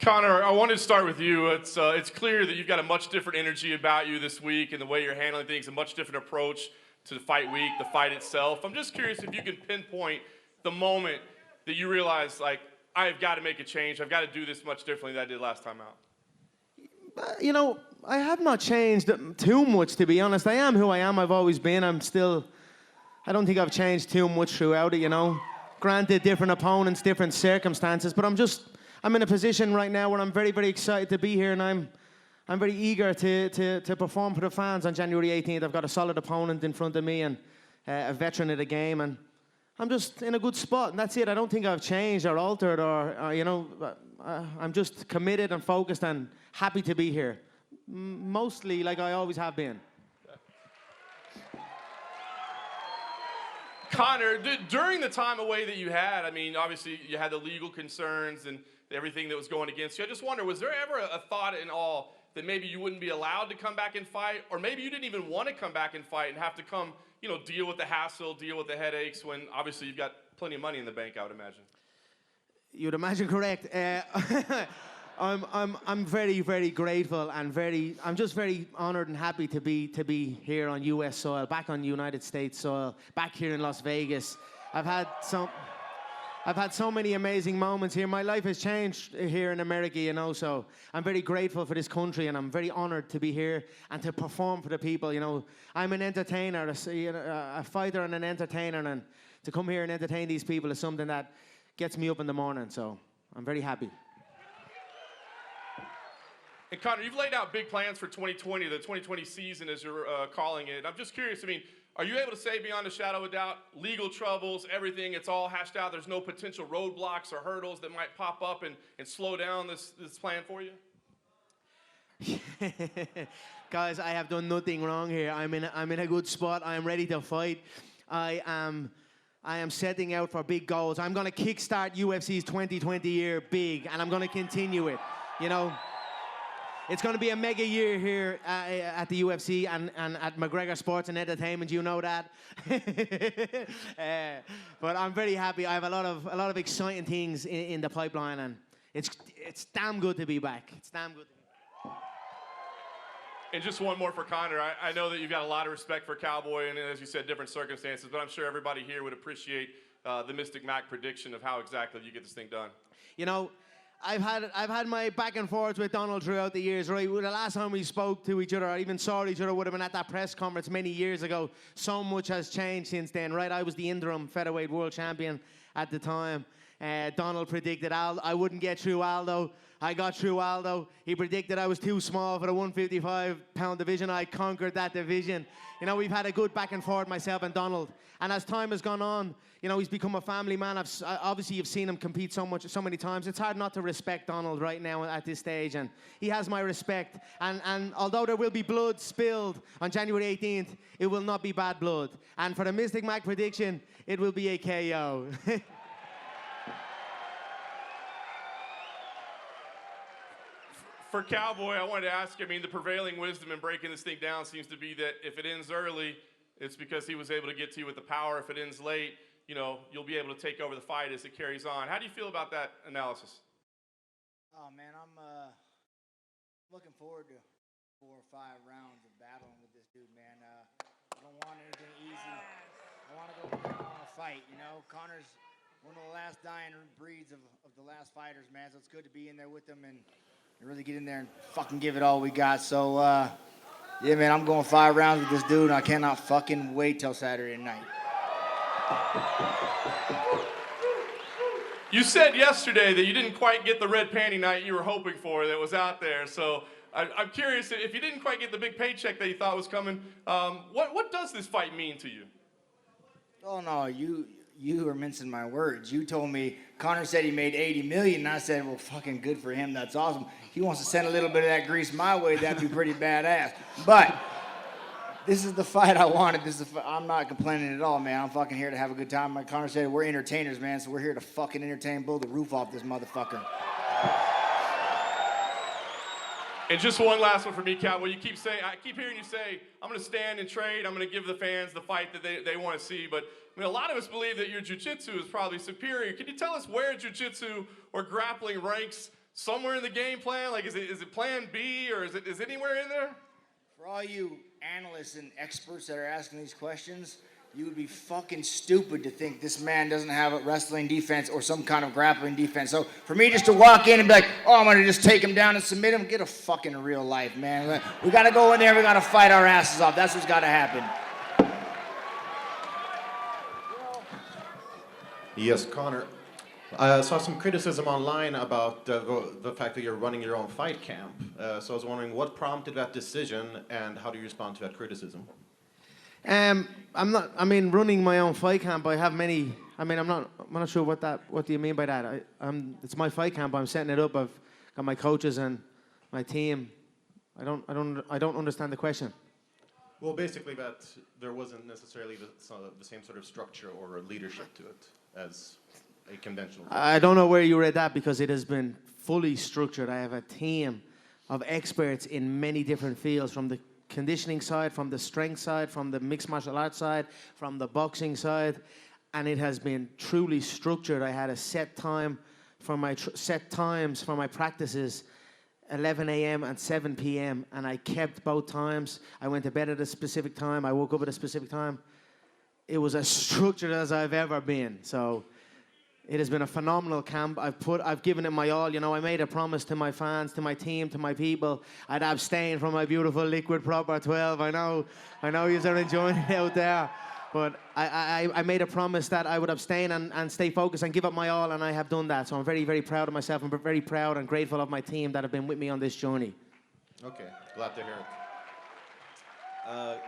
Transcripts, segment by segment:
Conor, I wanted to start with you. It's clear that you've got a much different energy about you this week and the way you're handling things, a much different approach to the fight week, the fight itself. I'm just curious if you can pinpoint the moment that you realized, like, I've got to make a change. I've got to do this much differently than I did last time out. You know, I have not changed too much, to be honest. I am who I am. I've always been. I don't think I've changed too much throughout it, you know. Granted, different opponents, different circumstances, but I'm in a position right now where I'm very, very excited to be here, and I'm very eager to perform for the fans on January 18th. I've got a solid opponent in front of me and a veteran of the game, and I'm just in a good spot, and that's it. I don't think I've changed or altered or you know, I'm just committed and focused and happy to be here. Mostly like I always have been. Conor, during the time away that you had, I mean, obviously you had the legal concerns and everything that was going against you. I just wonder, was there ever a thought in all that maybe you wouldn't be allowed to come back and fight, or maybe you didn't even want to come back and fight and have to come, you know, deal with the hassle, deal with the headaches, when obviously you've got plenty of money in the bank, I would imagine? You'd imagine correct. I'm very, very grateful and I'm just very honored and happy to be here on US soil, back on United States soil, back here in Las Vegas. I've had so many amazing moments here. My life has changed here in America, you know, so I'm very grateful for this country, and I'm very honored to be here and to perform for the people, you know. I'm an entertainer, a fighter and an entertainer, and to come here and entertain these people is something that gets me up in the morning, so I'm very happy. And Conor, you've laid out big plans for 2020, the 2020 season as you're calling it. I'm just curious, I mean, are you able to say beyond a shadow of a doubt, legal troubles, everything, it's all hashed out, there's no potential roadblocks or hurdles that might pop up and slow down this plan for you? Guys, I have done nothing wrong here. I'm in a good spot. I am ready to fight. I am setting out for big goals. I'm going to kickstart UFC's 2020 year big, and I'm going to continue it, you know. It's going to be a mega year here at the UFC and at McGregor Sports and Entertainment. You know that. But I'm very happy. I have a lot of exciting things in the pipeline, and it's damn good to be back. It's damn good to be back. And just one more for Conor. I know that you've got a lot of respect for Cowboy, and as you said, different circumstances, but I'm sure everybody here would appreciate the Mystic Mac prediction of how exactly you get this thing done. You know, I've had my back and forth with Donald throughout the years, right? The last time we spoke to each other or even saw each other would have been at that press conference many years ago. So much has changed since then, right? I was the interim featherweight world champion at the time. Donald predicted I wouldn't get through Aldo. I got through Aldo. He predicted I was too small for the 155-pound division. I conquered that division. You know, we've had a good back and forth, myself and Donald. And as time has gone on, you know, he's become a family man. Obviously, you've seen him compete so many times. It's hard not to respect Donald right now at this stage, and he has my respect. And although there will be blood spilled on January 18th, it will not be bad blood. And for the Mystic Mac prediction, it will be a KO. For Cowboy, I wanted to ask you, I mean, the prevailing wisdom in breaking this thing down seems to be that if it ends early, it's because he was able to get to you with the power. If it ends late, you know, you'll be able to take over the fight as it carries on. How do you feel about that analysis? Oh, man, I'm looking forward to 4 or 5 rounds of battling with this dude, man. I don't want anything easy. I want to go in there on a fight, you know. Conor's one of the last dying breeds of the last fighters, man, so it's good to be in there with him and really get in there and fucking give it all we got. So, yeah, man, I'm going 5 rounds with this dude, and I cannot fucking wait till Saturday night. You said yesterday that you didn't quite get the red panty night you were hoping for that was out there. So I'm curious, if you didn't quite get the big paycheck that you thought was coming, what does this fight mean to you? Oh, no, you are mincing my words. You told me Conor said he made $80 million, and I said, well, fucking good for him. That's awesome. He wants to send a little bit of that grease my way. That'd be pretty badass. But this is the fight I wanted. I'm not complaining at all, man. I'm fucking here to have a good time. Like Conor said, we're entertainers, man, so we're here to fucking entertain, blow the roof off this motherfucker. And just one last one for me, Cowboy. I keep hearing you say, I'm going to stand and trade. I'm going to give the fans the fight that they want to see. But I mean, a lot of us believe that your jiu-jitsu is probably superior. Can you tell us where jiu-jitsu or grappling ranks somewhere in the game plan? Like, is it plan B or is it anywhere in there? For all you analysts and experts that are asking these questions, you would be fucking stupid to think this man doesn't have a wrestling defense or some kind of grappling defense. So for me just to walk in and be like, oh, I'm going to just take him down and submit him, get a fucking real life, man. We got to go in there, we got to fight our asses off. That's what's got to happen. Yes, Connor. I saw some criticism online about the fact that you're running your own fight camp. So I was wondering what prompted that decision and how do you respond to that criticism? Running my own fight camp, I have many. I'm not sure what do you mean by that? It's my fight camp. I'm setting it up. I've got my coaches and my team. I don't understand the question. Well, basically that there wasn't necessarily the same sort of structure or leadership to it as a conventional. I don't know where you read that because it has been fully structured. I have a team of experts in many different fields, from the conditioning side, from the strength side, from the mixed martial arts side, from the boxing side, and it has been truly structured. I had a set time for my set times for my practices, 11 a.m. and 7 p.m., and I kept both times. I went to bed at a specific time. I woke up at a specific time. It was as structured as I've ever been. So it has been a phenomenal camp. I've given it my all. You know, I made a promise to my fans, to my team, to my people. I'd abstain from my beautiful liquid proper 12. I know you are enjoying it out there. But I made a promise that I would abstain and stay focused and give up my all, and I have done that. So I'm very, very proud of myself. I'm very proud and grateful of my team that have been with me on this journey. Okay, glad to hear it.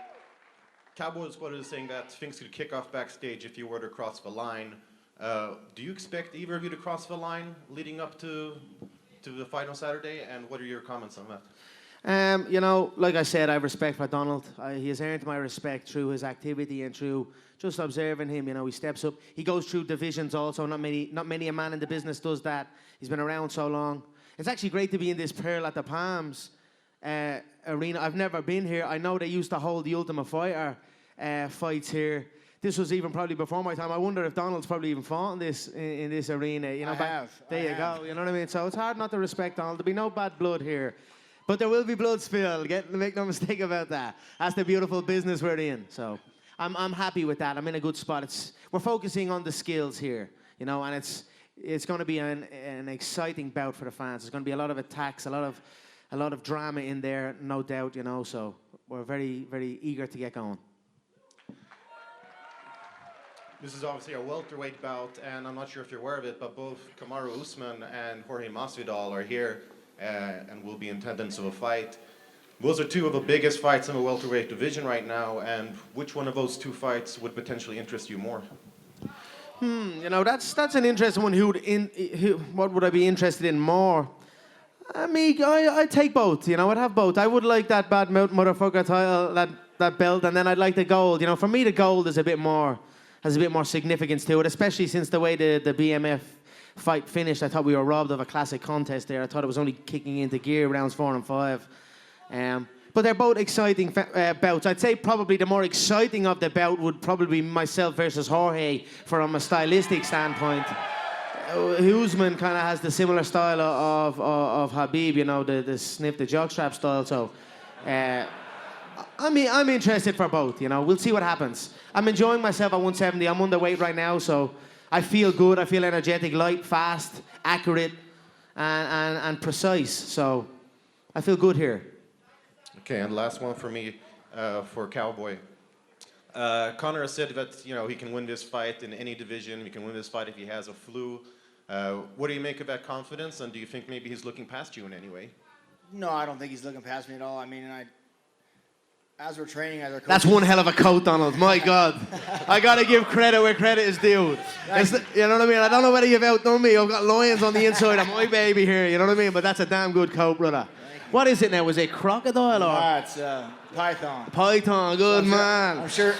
Cowboys quoted as saying that things could kick off backstage if you were to cross the line. Do you expect either of you to cross the line leading up to the fight on Saturday? And what are your comments on that? Like I said, I have respect for Donald. He has earned my respect through his activity and through just observing him. You know, he steps up. He goes through divisions also. Not many a man in the business does that. He's been around so long. It's actually great to be in this Pearl at the Palms arena. I've never been here. I know they used to hold the Ultimate Fighter fights here. This was even probably before my time. I wonder if Donald's probably even fought in this arena. You know, there you go. You know what I mean? So it's hard not to respect Donald. There'll be no bad blood here. But there will be blood spilled. Make no mistake about that. That's the beautiful business we're in. So I'm happy with that. I'm in a good spot. We're focusing on the skills here, you know, and it's going to be an exciting bout for the fans. There's going to be a lot of attacks, a lot of drama in there, no doubt, you know. So we're very, very eager to get going. This is obviously a welterweight bout, and I'm not sure if you're aware of it, but both Kamaru Usman and Jorge Masvidal are here and will be in attendance of a fight. Those are two of the biggest fights in the welterweight division right now, and which one of those two fights would potentially interest you more? You know, that's an interesting one. What would I be interested in more? I take both. You know, I'd have both. I would like that bad motherfucker title, that belt, and then I'd like the gold. You know, for me, the gold is has a bit more significance to it, especially since the way the BMF fight finished. I thought we were robbed of a classic contest there. I thought it was only kicking into gear rounds 4 and 5. But they're both exciting bouts. I'd say probably the more exciting of the bout would probably be myself versus Jorge from a stylistic standpoint. Usman kind of has the similar style of Habib, you know, the sniff the jockstrap style. So I'm interested for both, you know. We'll see what happens. I'm enjoying myself at 170. I'm underweight right now, so I feel good. I feel energetic, light, fast, accurate, and precise. So I feel good here. Okay, and last one for me, for Cowboy. Conor has said that, you know, he can win this fight in any division. He can win this fight if he has a flu. What do you make of that confidence, and do you think maybe he's looking past you in any way? No, I don't think he's looking past me at all. I mean, as we're training, as our coaches... That's one hell of a coat, Donald. My God. I got to give credit where credit is due. You know what I mean? I don't know whether you've outdone me. I've got lions on the inside of my baby here. You know what I mean? But that's a damn good coat, brother. What is it now? Was it crocodile or? No, it's python. Python, good man. I'm sure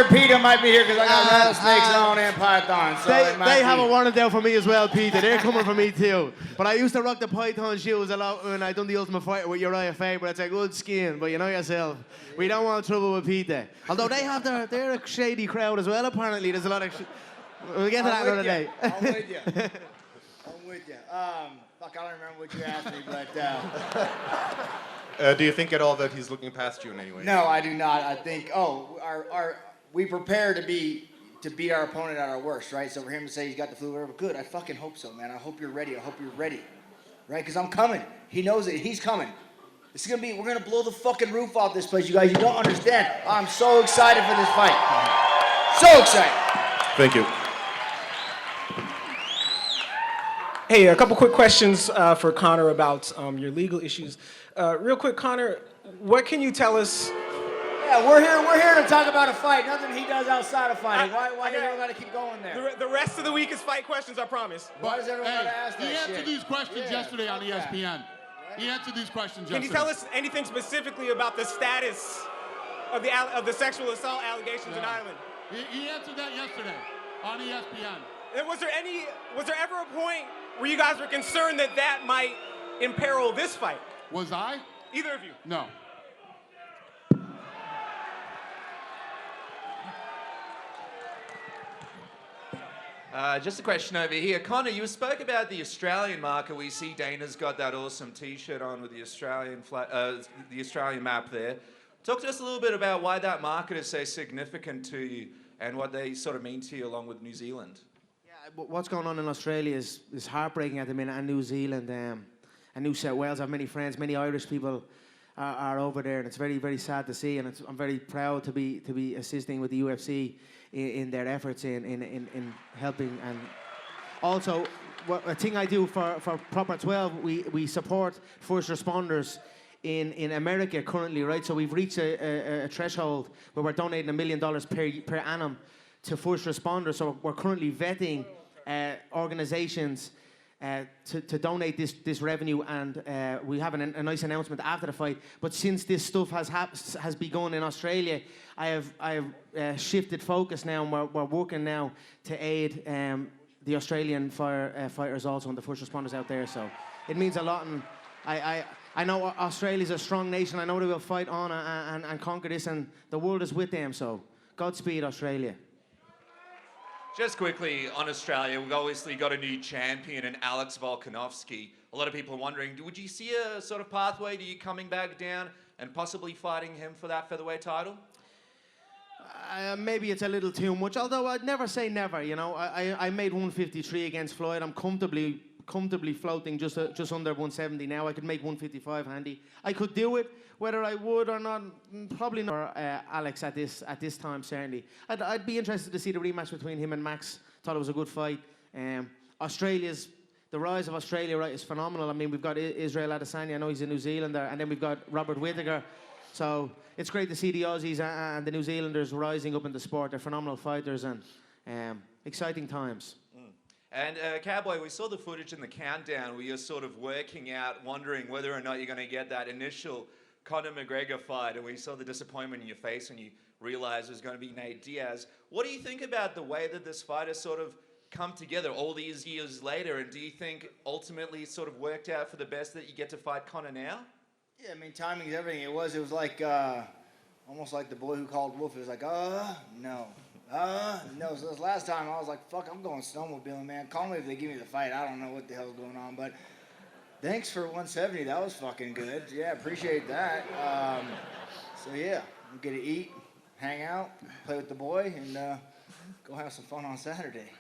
Peter might be here because I got rattlesnakes on and python. So they have a warrant out for me as well, Peter. They're coming for me too. But I used to rock the python shoes a lot when I done the Ultimate Fighter with Uriah Faber. It's a good skin, but you know yourself, we don't want trouble with Peter. Although they're a shady crowd as well. Apparently, there's a lot of. We'll get to that another day. I'm with you. with you. Fuck, I don't remember what you asked me, but Do you think at all that he's looking past you in any way? no, I do not. I think, we prepare to beat our opponent at our worst, right? So for him to say he's got the flu, whatever, good. I fucking hope so, man. I hope you're ready. I hope you're ready, right? Because I'm coming. He knows it. He's coming. We're gonna blow the fucking roof off this place, you guys. You don't understand. I'm so excited for this fight. So excited. Thank you. Hey, a couple quick questions for Conor about your legal issues. Real quick, Conor, what can you tell us? Yeah, we're here to talk about a fight. Nothing he does outside of fighting. Why do you gotta keep going there? The rest of the week is fight questions, I promise. Why does everyone gotta ask that he answered shit? these questions Yeah, yesterday on fuck that. ESPN. He answered these questions Can yesterday. you tell us anything specifically about the status of the sexual assault allegations in Ireland? He answered that yesterday on ESPN. And was there ever a point where you guys were concerned that might imperil this fight? Was I? Either of you? No. Just a question over here. Conor, you spoke about the Australian market. We see Dana's got that awesome T-shirt on with the Australian map there. Talk to us a little bit about why that market is so significant to you and what they sort of mean to you along with New Zealand. Yeah, what's going on in Australia is heartbreaking at the minute, and New Zealand and New South Wales. I have many friends, many Irish people are over there, and it's very, very sad to see. And I'm very proud to be assisting with the UFC in their efforts in helping. And also, a thing I do for Proper 12, we support first responders in America currently, right? So we've reached a threshold where we're donating $1 million per annum to first responders. So we're currently vetting organizations to donate this revenue, and we have a nice announcement after the fight. But since this stuff has begun in Australia, I have shifted focus now, and we're working now to aid the Australian fighters also, and the first responders out there. So it means a lot, and I know Australia's a strong nation. I know they will fight on and conquer this, and the world is with them. So Godspeed, Australia. Just quickly on Australia, we've obviously got a new champion in Alex Volkanovski. A lot of people are wondering, would you see a sort of pathway to you coming back down and possibly fighting him for that featherweight title? Maybe it's a little too much, although I'd never say never. You know, I made 153 against Floyd. I'm comfortably floating just under 170 now. I could make 155 handy. I could do it. Whether I would or not, probably not. Alex at this time, certainly. I'd be interested to see the rematch between him and Max. Thought it was a good fight. The rise of Australia, right, is phenomenal. I mean, we've got Israel Adesanya. I know he's a New Zealander, and then we've got Robert Whittaker. So it's great to see the Aussies and the New Zealanders rising up in the sport. They're phenomenal fighters, and exciting times. And Cowboy, we saw the footage in the countdown where you're sort of working out, wondering whether or not you're going to get that initial Conor McGregor fight, and we saw the disappointment in your face when you realized it was going to be Nate Diaz. What do you think about the way that this fight has sort of come together all these years later, and do you think ultimately it sort of worked out for the best that you get to fight Conor now? Yeah, I mean, timing is everything. It was like almost like The Boy Who Called Wolf. It was like, no. No. So this last time I was like, fuck, I'm going snowmobiling, man. Call me if they give me the fight. I don't know what the hell's going on, but thanks for 170. That was fucking good. Yeah, appreciate that. So yeah, I'm gonna eat, hang out, play with the boy, and go have some fun on Saturday.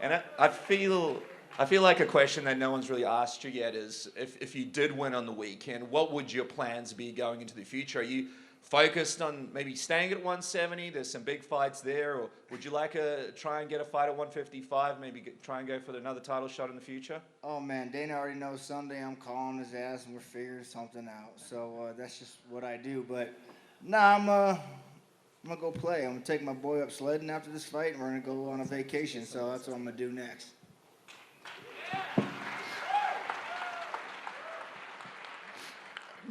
And I feel like a question that no one's really asked you yet is, if you did win on the weekend, what would your plans be going into the future? Are you focused on maybe staying at 170? There's some big fights there, or would you like to try and get a fight at 155? Maybe try and go for another title shot in the future? Oh man, Dana already knows Sunday I'm calling his ass and we're figuring something out. So that's just what I do. But nah, I'm gonna go play. I'm gonna take my boy up sledding after this fight, and we're gonna go on a vacation. So that's what I'm gonna do next.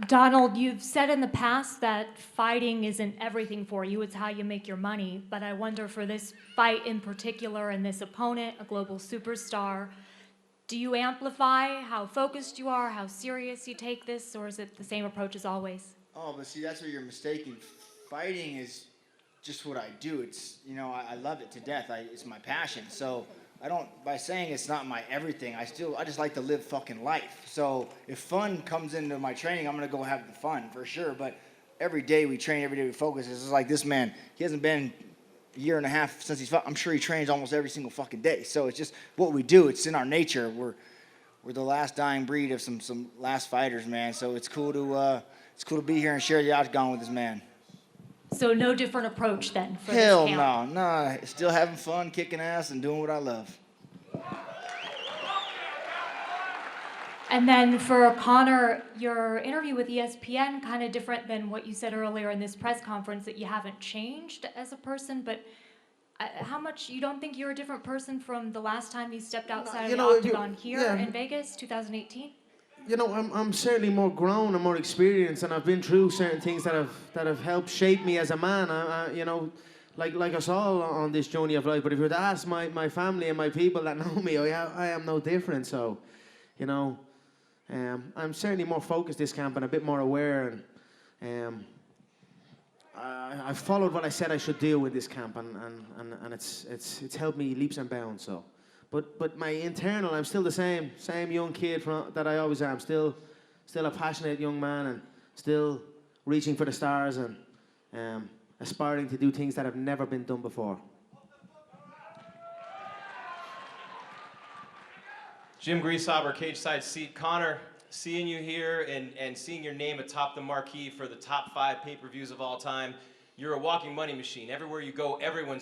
Donald, you've said in the past that fighting isn't everything for you, it's how you make your money. But I wonder, for this fight in particular and this opponent, a global superstar, do you amplify how focused you are, how serious you take this, or is it the same approach as always? Oh, but see, that's where you're mistaken. Fighting is just what I do. It's, I love it to death. It's my passion. So by saying it's not my everything, I just like to live fucking life. So if fun comes into my training, I'm gonna go have the fun for sure. But every day we train, every day we focus. It's just like this man, he hasn't been a year and a half since he's fought. I'm sure he trains almost every single fucking day. So it's just what we do. It's in our nature. We're the last dying breed of some last fighters, man. So it's cool to be here and share the octagon with this man. So no different approach then for Hell this camp? no. Still having fun, kicking ass, and doing what I love. And then for Conor, your interview with ESPN kind of different than what you said earlier in this press conference, that you haven't changed as a person, but how much, you don't think you're a different person from the last time you stepped outside of the octagon here in Vegas, 2018? You know, I'm certainly more grown and more experienced, and I've been through certain things that have helped shape me as a man. You know, like us all on this journey of life. But if you were to ask my family and my people that know me, I am no different. So, you know, I'm certainly more focused this camp and a bit more aware. And I followed what I said I should do with this camp, and it's helped me leaps and bounds. So. But my internal, I'm still the same young kid that I always am. Still a passionate young man, and still reaching for the stars and aspiring to do things that have never been done before. Jim Griesauber, cage side seat. Conor, seeing you here and seeing your name atop the marquee for the top 5 pay-per-views of all time. You're a walking money machine. Everywhere you go,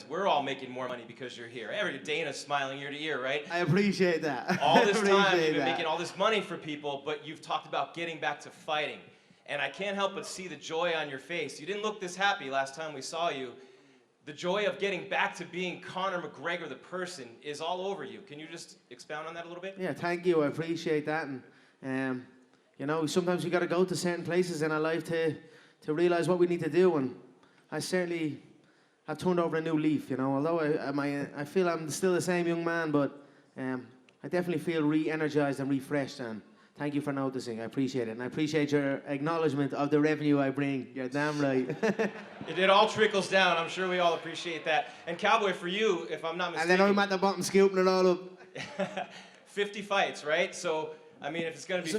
we're all making more money because you're here. Dana's smiling ear to ear, right? I appreciate that. All this time, you've been making all this money for people, but you've talked about getting back to fighting. And I can't help but see the joy on your face. You didn't look this happy last time we saw you. The joy of getting back to being Conor McGregor, the person, is all over you. Can you just expound on that a little bit? Yeah, thank you. I appreciate that. And, you know, sometimes you got to go to certain places in our life to realize what we need to do. And I certainly have turned over a new leaf, you know. Although I feel I'm still the same young man, but I definitely feel re-energized and refreshed. And thank you for noticing. I appreciate it. And I appreciate your acknowledgement of the revenue I bring. You're damn right. It all trickles down. I'm sure we all appreciate that. And Cowboy, for you, if I'm not mistaken... And then I'm at the bottom scooping it all up. 50 fights, right? So, I mean, if it's going to be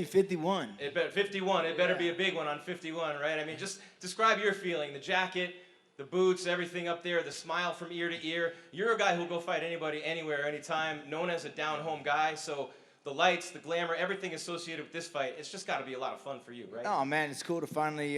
51. 51. It better be a big one on 51, right? I mean, just describe your feeling. The jacket, the boots, everything up there, the smile from ear to ear. You're a guy who'll go fight anybody, anywhere, anytime, known as a down-home guy. So the lights, the glamour, everything associated with this fight, it's just got to be a lot of fun for you, right? Oh, man, it's cool to finally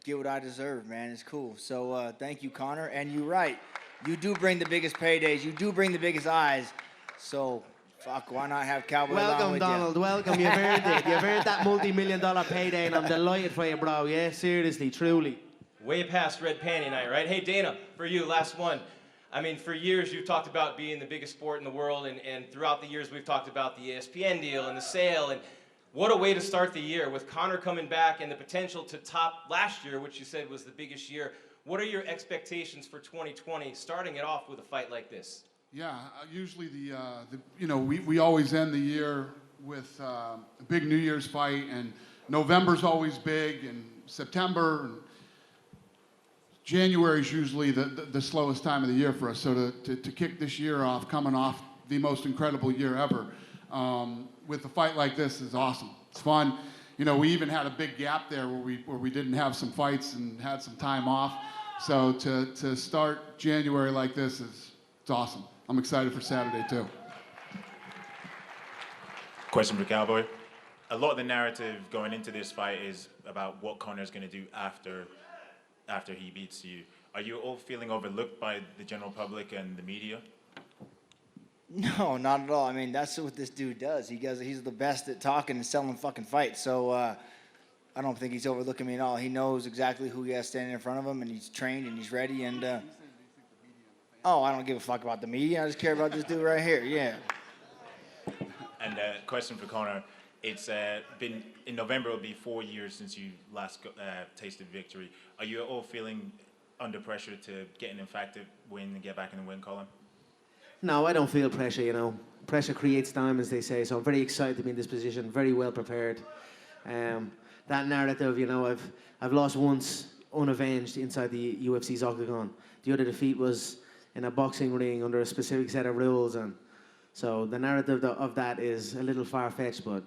get what I deserve, man. It's cool. So thank you, Conor. And you're right. You do bring the biggest paydays. You do bring the biggest eyes. So... fuck, why not have Cowboy along with Donald. you? Welcome. You've earned it. You've earned that multi-million-dollar payday, and I'm delighted for you, bro. Yeah, seriously, truly. Way past red panty night, right? Hey, Dana, for you, last one. I mean, for years you've talked about being the biggest sport in the world, and throughout the years we've talked about the ESPN deal and the sale, and what a way to start the year with Conor coming back and the potential to top last year, which you said was the biggest year. What are your expectations for 2020, starting it off with a fight like this? Yeah, usually we always end the year with a big New Year's fight, and November's always big, and September, and January's usually the slowest time of the year for us. So to kick this year off, coming off the most incredible year ever, with a fight like this is awesome. It's fun. You know, we even had a big gap there where we didn't have some fights and had some time off. So to start January like this it's awesome. I'm excited for Saturday, too. Question for Cowboy. A lot of the narrative going into this fight is about what Conor's going to do after he beats you. Are you all feeling overlooked by the general public and the media? No, not at all. I mean, that's what this dude does. He's the best at talking and selling fucking fights. So I don't think he's overlooking me at all. He knows exactly who he has standing in front of him, and he's trained and he's ready. And oh, I don't give a fuck about the media. I just care about this dude right here. Yeah. And question for Conor. It's been, in November, it'll be 4 years since you last tasted victory. Are you all feeling under pressure to get an emphatic win and get back in the win column? No, I don't feel pressure, you know. Pressure creates diamonds, they say. So I'm very excited to be in this position, very well prepared. That narrative, you know, I've lost once unavenged inside the UFC's octagon. The other defeat was in a boxing ring under a specific set of rules, and so the narrative of that is a little far-fetched, but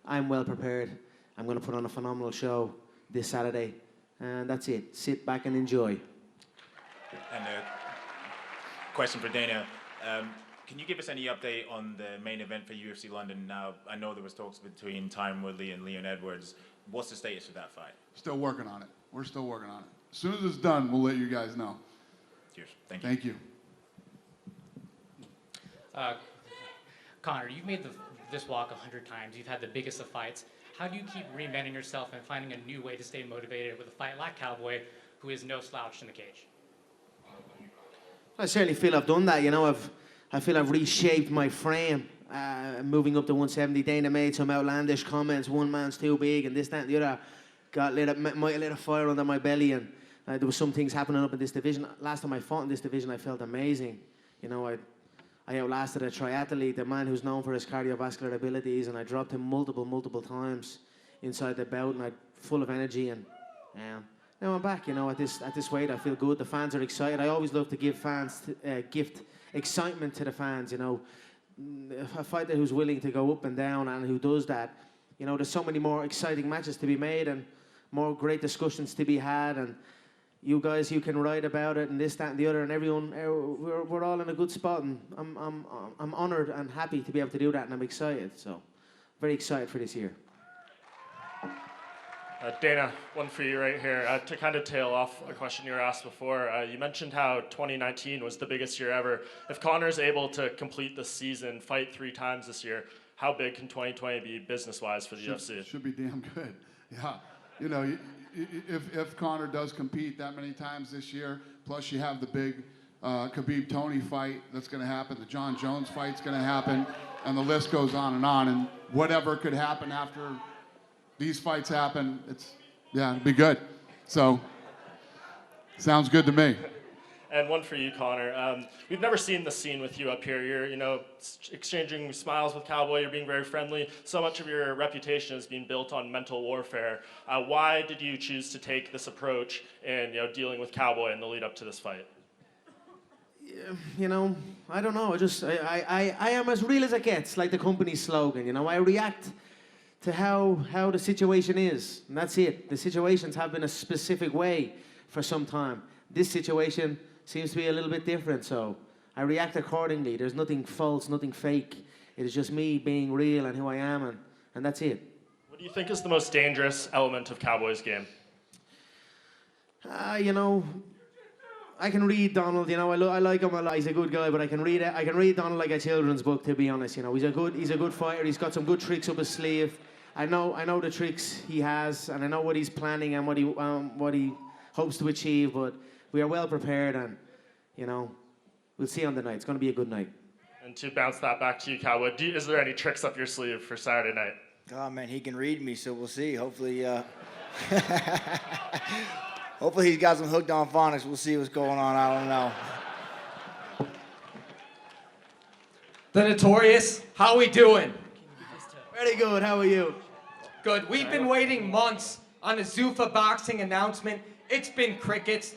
I'm well prepared. I'm going to put on a phenomenal show this Saturday, and that's it. Sit back and enjoy. And a question for Dana. Can you give us any update on the main event for UFC London now? I know there was talks between Tyron Woodley and Leon Edwards. What's the status of that fight? Still working on it. We're still working on it. As soon as it's done, we'll let you guys know. Cheers. Thank you. Thank you. Conor, you've made this walk 100 times. You've had the biggest of fights. How do you keep reinventing yourself and finding a new way to stay motivated with a fight like Cowboy, who is no slouch in the cage? I certainly feel I've done that. You know, I feel I've reshaped my frame. Moving up to 170, Dana made some outlandish comments. One man's too big, and this, that, and the other. Might have lit a fire under my belly, and there was some things happening up in this division. Last time I fought in this division, I felt amazing. You know, I outlasted a triathlete, the man who's known for his cardiovascular abilities, and I dropped him multiple times inside the bout, and I'm full of energy. And now I'm back. You know, at this weight, I feel good. The fans are excited. I always love to give gift excitement to the fans. You know, a fighter who's willing to go up and down and who does that. You know, there's so many more exciting matches to be made and more great discussions to be had. And you guys, you can write about it and this, that, and the other, and everyone, we're all in a good spot. And I'm honoured and happy to be able to do that, and I'm excited. So, very excited for this year. Dana, one for you right here. To kind of tail off a question you were asked before, you mentioned how 2019 was the biggest year ever. If Conor's able to complete the season, fight 3 times this year, how big can 2020 be business-wise for the UFC? Should be damn good. Yeah. You know, if Conor does compete that many times this year, plus you have the big Khabib-Tony fight that's going to happen, the John Jones fight's going to happen, and the list goes on, and whatever could happen after these fights happen, it'd be good. So, sounds good to me. And one for you, Conor. We've never seen the scene with you up here. You're, you know, exchanging smiles with Cowboy. You're being very friendly. So much of your reputation is being built on mental warfare. Why did you choose to take this approach in, you know, dealing with Cowboy in the lead up to this fight? You know, I don't know. I am as real as it gets, like the company's slogan. You know, I react to how the situation is, and that's it. The situations have been a specific way for some time. This situation seems to be a little bit different, so I react accordingly. There's nothing false, nothing fake. It is just me being real and who I am, and that's it. What do you think is the most dangerous element of Cowboy's game? You know, I can read Donald. You know, I like him a lot. He's a good guy, but I can read Donald like a children's book. To be honest, you know, he's a good fighter. He's got some good tricks up his sleeve. I know the tricks he has, and I know what he's planning and what he hopes to achieve. But we are well prepared, and you know, we'll see on the night. It's going to be a good night. And to bounce that back to you, Cowboy, is there any tricks up your sleeve for Saturday night? Oh man, he can read me, so we'll see. Hopefully, hopefully he's got some hooked on phonics. We'll see what's going on. I don't know. The Notorious, how we doing? Very good. How are you? Good. We've been waiting months on a Zuffa boxing announcement. It's been crickets.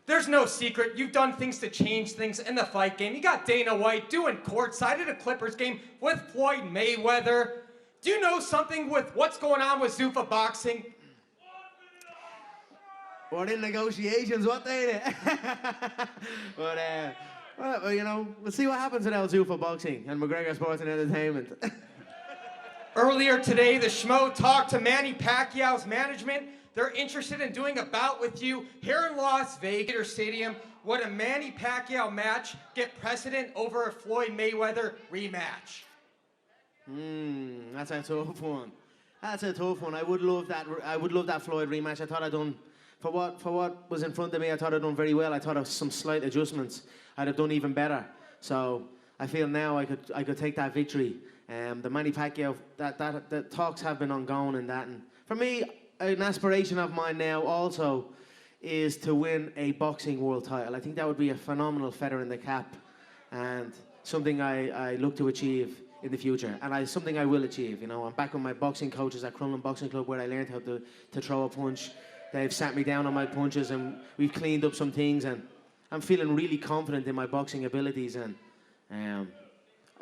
There's no secret. You've done things to change things in the fight game. You got Dana White doing courtside at a Clippers game with Floyd Mayweather. Do you know something with what's going on with Zuffa boxing? We're in negotiations. What they? But well, you know, we'll see what happens with El Zuffa boxing and McGregor Sports and Entertainment. Earlier today, the Schmo talked to Manny Pacquiao's management. They're interested in doing a bout with you here in Las Vegas Stadium. Would a Manny Pacquiao match get precedent over a Floyd Mayweather rematch? That's a tough one. That's a tough one. I would love that Floyd rematch. I thought I'd done for what was in front of me. I thought I'd done very well. I thought of some slight adjustments. I'd have done even better. So I feel now I could take that victory. The Manny Pacquiao, the talks have been ongoing in that. And for me, an aspiration of mine now also is to win a boxing world title. I think that would be a phenomenal feather in the cap and something I look to achieve in the future. And something I will achieve. You know, I'm back with my boxing coaches at Crumlin Boxing Club where I learned how to throw a punch. They've sat me down on my punches and we've cleaned up some things and I'm feeling really confident in my boxing abilities, and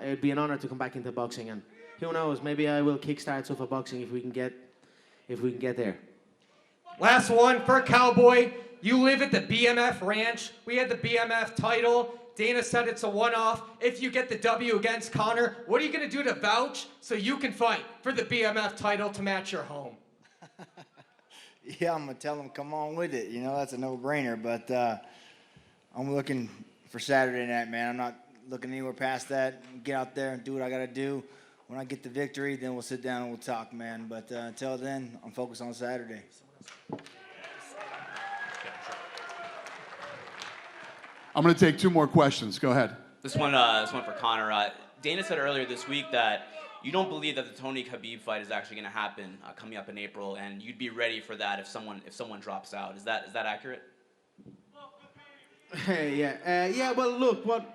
it'd be an honor to come back into boxing. And who knows, maybe I will kickstart stuff for boxing if we can get there. Last one for Cowboy. You live at the BMF Ranch. We had the BMF title. Dana said it's a one-off. If you get the W against Conor, what are you going to do to vouch so you can fight for the BMF title to match your home? Yeah, I'm going to tell him, come on with it. You know, that's a no-brainer. But I'm looking for Saturday night, man. I'm not looking anywhere past that. Get out there and do what I got to do. When I get the victory, then we'll sit down and we'll talk, man. But until then, I'm focused on Saturday. I'm going to take 2 more questions. Go ahead. This one for Conor. Dana said earlier this week that you don't believe that the Tony Khabib fight is actually going to happen coming up in April, and you'd be ready for that if someone drops out. Is that accurate? Yeah. Well,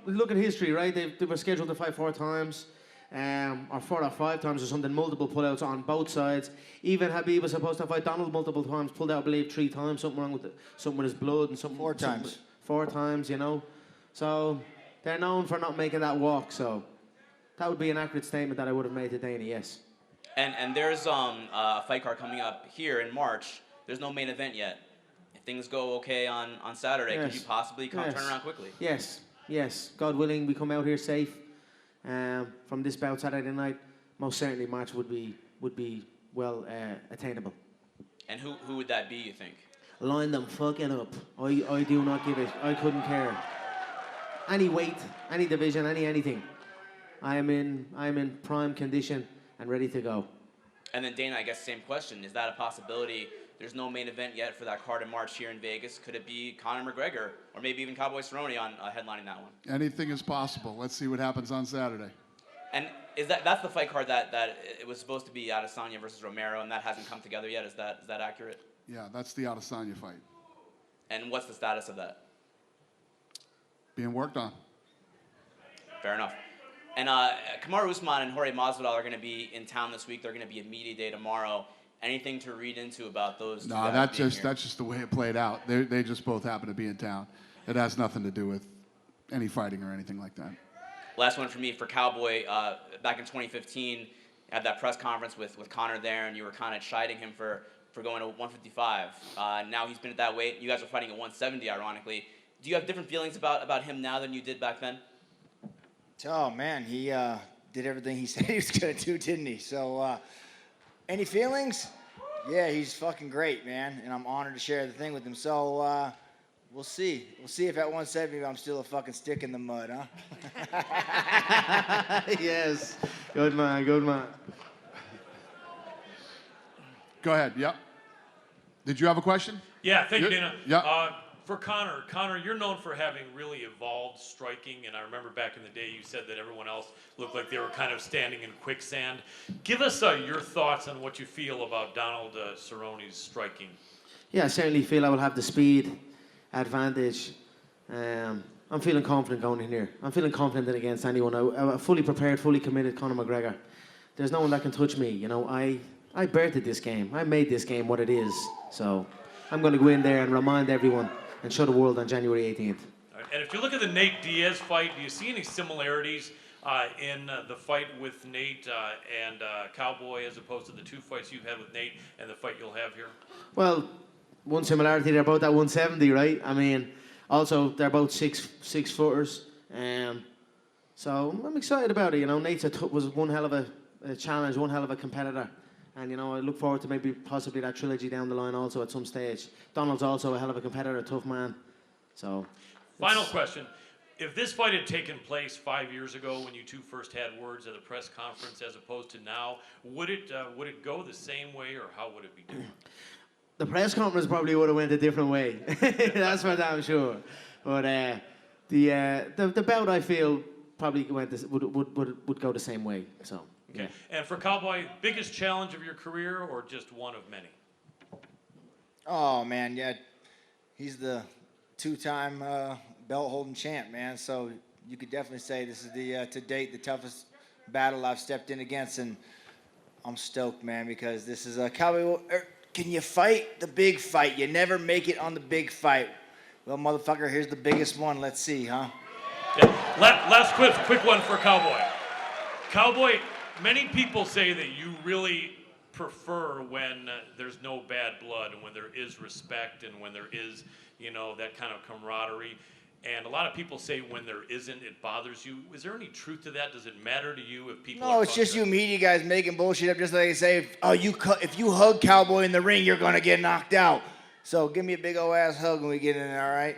look at history, right? They were scheduled to fight 4 times, or 4 or 5 times or something. Multiple pullouts on both sides. Even Khabib was supposed to fight Donald multiple times, pulled out, I believe, 3 times. Something with his blood and something. 4 times. 4 times, you know. So they're known for not making that walk. So that would be an accurate statement that I would have made to Dana. Yes. And there's a fight card coming up here in March. There's no main event yet. If things go okay on Saturday, could you possibly turn around quickly? Yes. God willing, we come out here safe from this bout Saturday night. Most certainly, March would be well attainable. And who would that be, you think? Line them fucking up. I do not give it. I couldn't care. Any weight, any division, anything. I'm in prime condition and ready to go. And then Dana, I guess same question. Is that a possibility? There's no main event yet for that card in March here in Vegas. Could it be Conor McGregor or maybe even Cowboy Cerrone on headlining that one? Anything is possible. Let's see what happens on Saturday. And that's the fight card that it was supposed to be Adesanya versus Romero, and that hasn't come together yet. Is that accurate? Yeah, that's the Adesanya fight. And what's the status of that? Being worked on. Fair enough. And Kamaru Usman and Jorge Masvidal are going to be in town this week. They're going to be at media day tomorrow. Anything to read into about those? No, that's just the way it played out. They just both happen to be in town. It has nothing to do with any fighting or anything like that. Last one for me, for Cowboy. Back in 2015, you had that press conference with Conor there, and you were kind of chiding him for going to 155. Now he's been at that weight. You guys are fighting at 170, ironically. Do you have different feelings about him now than you did back then? Oh, man, he did everything he said he was going to do, didn't he? So, any feelings? Yeah, he's fucking great, man, and I'm honored to share the thing with him. So, we'll see. We'll see if at 170 I'm still a fucking stick in the mud, huh? Yes. Good man. Go ahead, yep. Did you have a question? Yeah, thank you, Dana. Yeah. For Conor, you're known for having really evolved striking, and I remember back in the day you said that everyone else looked like they were kind of standing in quicksand. Give us your thoughts on what you feel about Donald Cerrone's striking. Yeah, I certainly feel I will have the speed advantage. I'm feeling confident going in here. I'm feeling confident against anyone. I'm fully prepared, fully committed Conor McGregor. There's no one that can touch me. You know, I birthed this game. I made this game what it is. So I'm going to go in there and remind everyone and show the world on January 18th. And if you look at the Nate Diaz fight, do you see any similarities in the fight with Nate and Cowboy as opposed to the 2 fights you've had with Nate and the fight you'll have here? Well, one similarity, they're both at 170, right? I mean, also, they're both six footers. So I'm excited about it. You know, Nate was one hell of a challenge, one hell of a competitor. And, you know, I look forward to maybe possibly that trilogy down the line also at some stage. Donald's also a hell of a competitor, a tough man. So. Final question. If this fight had taken place 5 years ago when you two first had words at a press conference as opposed to now, would it go the same way or how would it be different? The press conference probably would have went a different way. That's for damn sure. But the bout, I feel, probably would go the same way. So. Okay. And for Cowboy, biggest challenge of your career or just one of many? Oh, man, yeah. He's the 2-time belt-holding champ, man. So you could definitely say this is to date, the toughest battle I've stepped in against. And I'm stoked, man, because this is a Cowboy. Can you fight the big fight? You never make it on the big fight. Well, motherfucker, here's the biggest one. Let's see, huh? Yeah. Last quick one for Cowboy. Cowboy, many people say that you really prefer when there's no bad blood and when there is respect and when there is, that kind of camaraderie. And a lot of people say when there isn't, it bothers you. Is there any truth to that? Does it matter to you if people? No, it's just you media guys making bullshit up. Just like they say, if you hug Cowboy in the ring, you're gonna get knocked out. So give me a big old ass hug when we get in there, all right?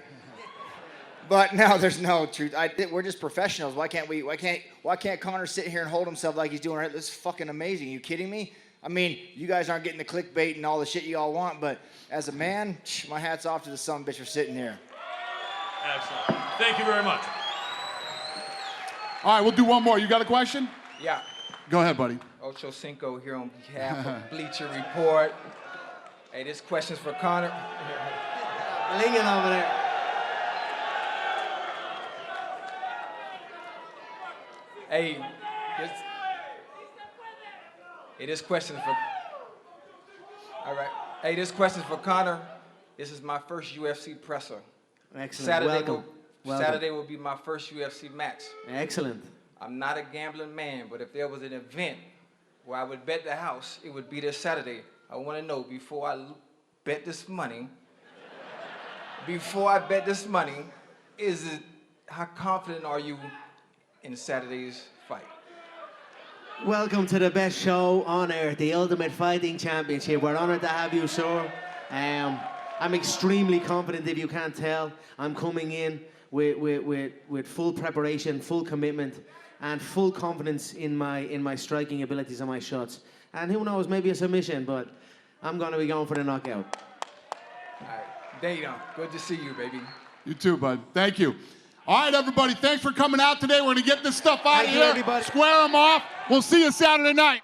But no, there's no truth. We're just professionals. Why can't Conor sit here and hold himself like he's doing right? This is fucking amazing. You kidding me? I mean, you guys aren't getting the clickbait and all the shit you all want, but as a man, my hat's off to the son of a bitch for sitting here. Excellent. Thank you very much. All right, we'll do one more. You got a question? Yeah. Go ahead, buddy. Ocho Cinco here on behalf of Bleacher Report. Hey, this question's for Conor. Blinging over there. Hey, this question's for. All right. Hey, this question's for Conor. This is my first UFC presser. Excellent. Welcome. Saturday will be my first UFC match. Excellent. I'm not a gambling man, but if there was an event where I would bet the house, it would be this Saturday. I want to know before I bet this money, how confident are you in Saturday's fight? Welcome to the best show on earth, the Ultimate Fighting Championship. We're honored to have you, sir. I'm extremely confident, if you can't tell. I'm coming in with full preparation, full commitment, and full confidence in my striking abilities and my shots. And who knows, maybe a submission, but I'm going to be going for the knockout. All right. Dana, good to see you, baby. You too, bud. Thank you. All right, everybody. Thanks for coming out today. We're going to get this stuff out of here. Everybody. Square them off. We'll see you Saturday night.